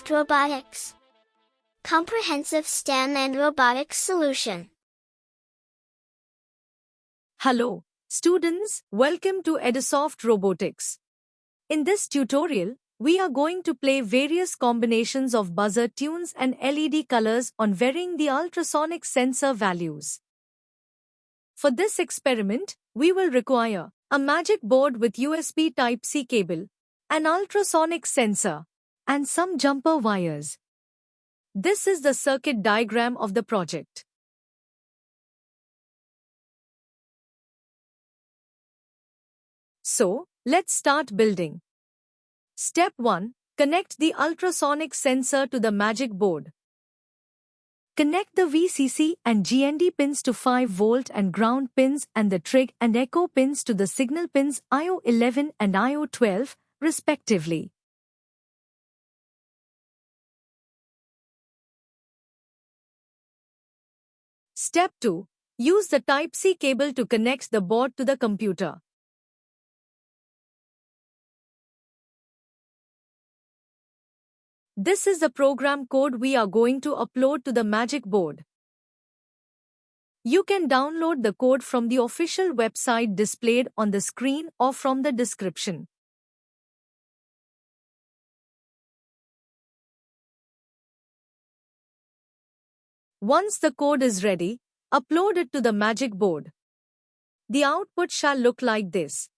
Edusoft Robotics. Comprehensive STEM and robotics solution. Hello, students, welcome to Edusoft Robotics. In this tutorial, we are going to play various combinations of buzzer tunes and LED colors on varying the ultrasonic sensor values. For this experiment, we will require a magic board with USB Type-C cable, an ultrasonic sensor, and some jumper wires. This is the circuit diagram of the project. So, let's start building. Step 1. Connect the ultrasonic sensor to the magic board. Connect the VCC and GND pins to 5V and ground pins and the trig and echo pins to the signal pins IO11 and IO12, respectively. Step 2. Use the Type-C cable to connect the board to the computer. This is the program code we are going to upload to the magic board. You can download the code from the official website displayed on the screen or from the description. Once the code is ready, upload it to the magic board. The output shall look like this.